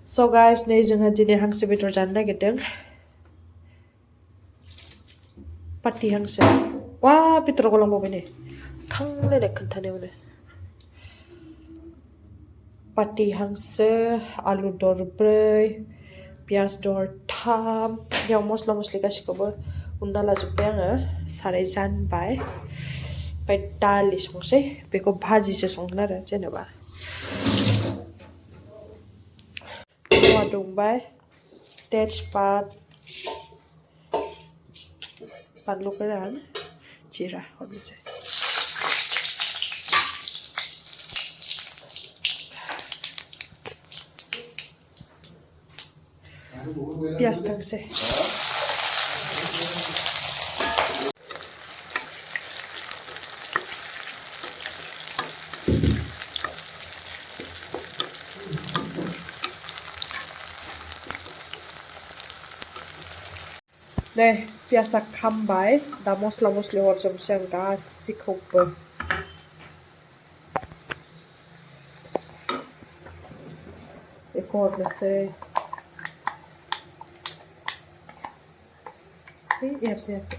So guys, नै जोंहा दिनै हांसो बेदर जानो नागिरदों। पाटि हांसो। वा बेदर गलांबावबाय नै। थांलायनाय खोन्थानायावनो। पाटि हांसो, आलु दरब्रै, पियाज दरथाम, बेयाव मस्ला मस्लि गासिखौबो उनना लाजोब्बाय आङो। साराय जानबाय। ओमफ्राय दालि संसै। बेखौ भाजिसो संगोन आरो जेनेबा। थावा दुंबाय, तेजपात, बानलु गोरान, जिरा हरनोसै। पियाज थांसै। नै पियाजा खामबाय, दा मस्ला मस्लि हरजोबनोसै आं गासिखौबो। बेखौ हरनोसै। एरजायाखै।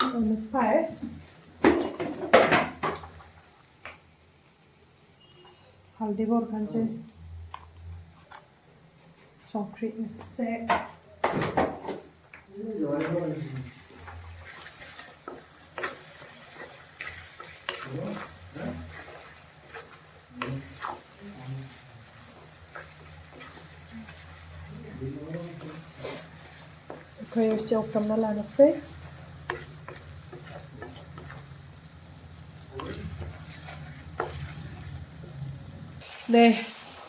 ओमफ्राय हालदैबो हरखानोसै, संख्रि एसे, बेखौ एसे एवफ्रामना लानोसै। नै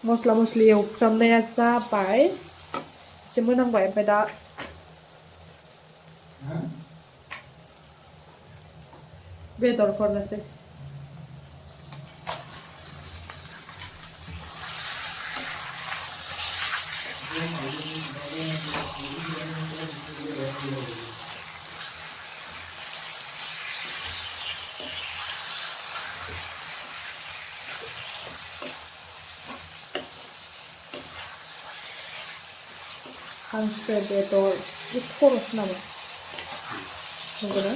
मस्ला मस्लि एवफ्रामनाया जाबाय, एसे मोनांबाय। ओमफ्राय दा बेदर हरनोसै। हांसो बेदर, बे खर'सो नामा? नंगौना?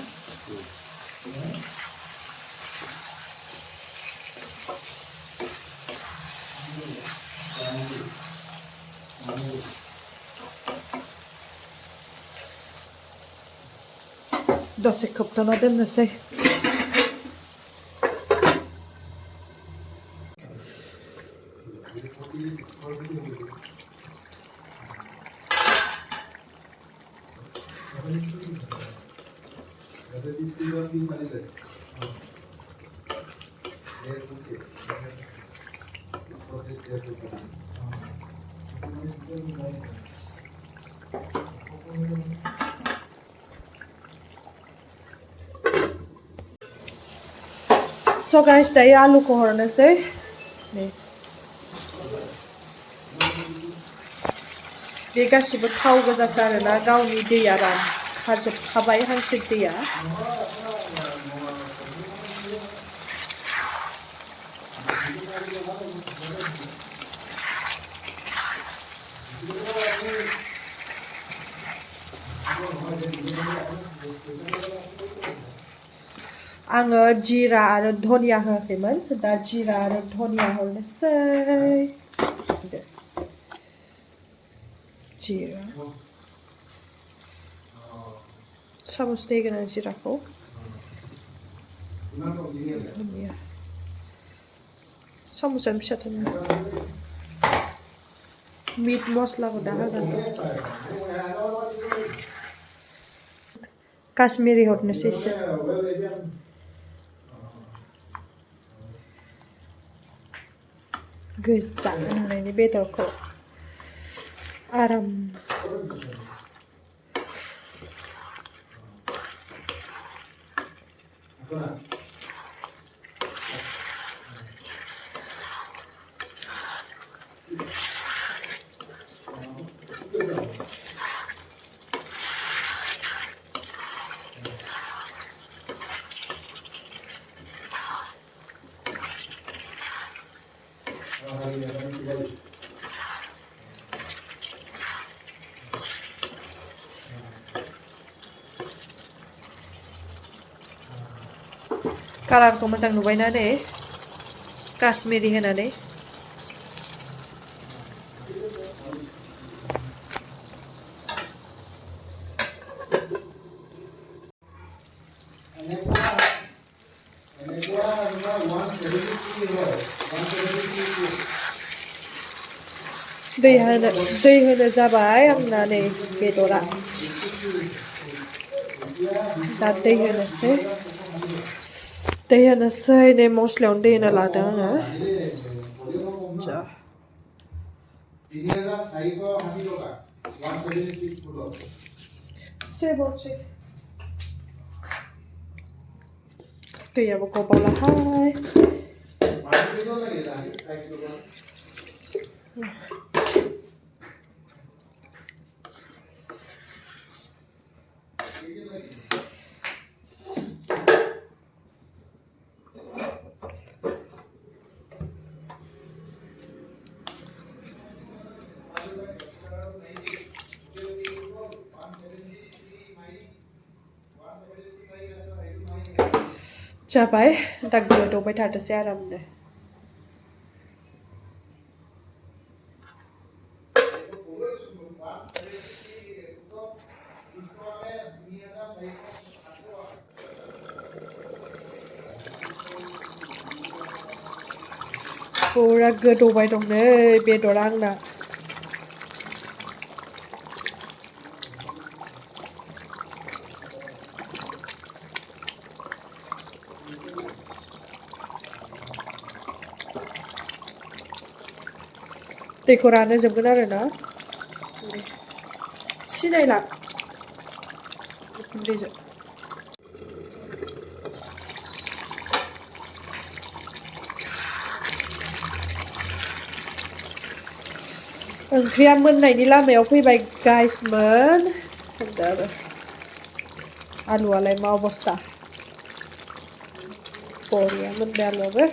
दसे खोबथाना दोननोसै। So guys, dayo आलुखौ हरनोसै। नै बे गासिबो थाव गोजासो आरोना, गावनि दैया रानखाजोबखाबाय हांसो दैया। आङो जिरा आरो धनिया होआखैमोन, दा जिरा आरो धनिया हरनोसै। जिरा सामसनै गोनां जिराखौ, धनिया साम'सानो फिसाथार। मिट मस्लाखौ दा होगोन। काश्मिरी हरनोसै एसे। गोजा होनायनि बेदरखौ आराम कालारखौ मोजां नुबायना नै काश्मीरी होनानै दै होनो जाबाय आंना नै बेदरा दा दै होनोसै नै मस्लायावनो दै होना लादों आङो दैयाबो गबावलाहाय जाबाय दा गोदौबाय थाथोंसै आरामनो पूरा गोदौबाय दं नै बेदरा आंना दैखौ रानहोजोबगोन आरोना सिनायला दैजों ओंख्रिया मोननायनि लामायाव फैबाय गाइसमोन आलुआलाय मा अबस्था बरिया मोनबाय आलुआबो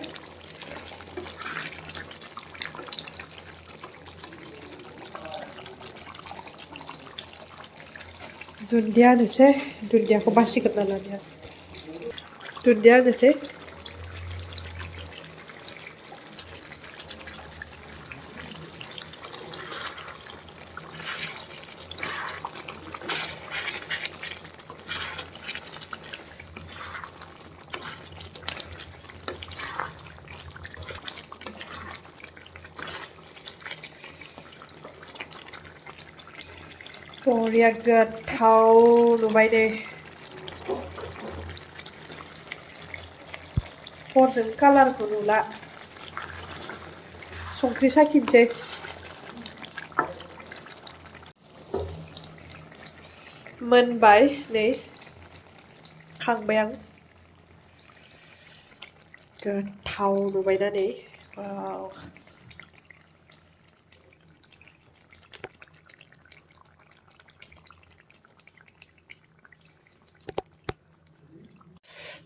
दुन्दिया होनोसै दुन्दियाखौ बासिग्रोना लादो दुन्दिया होनोसै बरिया गोथाव नुबाय दे हरजों कालारखौ नुला संख्रि साखिनोसै मोनबाय नै खांबाय आं गोथाव नुबायना नै वाव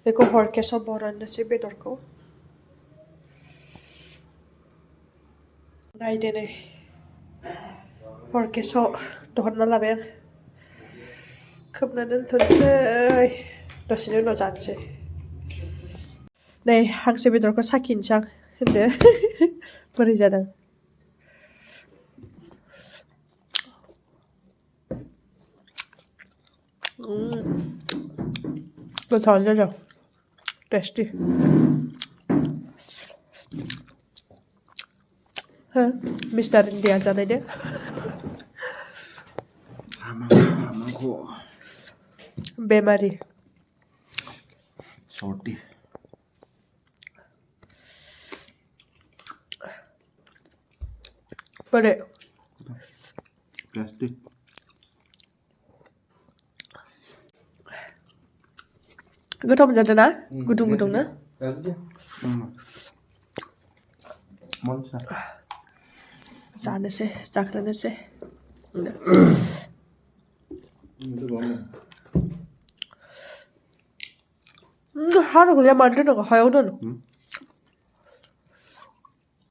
बेखौ हरकेसाव बरननोसै बेदरखौ नायदो नै हरकेसाव दहनना लाबाय आं खोबना दोनथ'नोसै दसेनि उनाव जानोसै नै हांसो बेदरखौ साखिनोसै आं होनदो बोरै जादों गोथावानो जादों टेस्टि हो मिस्टार इन्डिया जानायदो बेमारि सर्टी बोरै टेस्टी गोथाव मोनजादों ना गुदुं गुदुंनो जानोसै जाख्लोनोसै हानो गैया मानो दोनो हायाव दोनो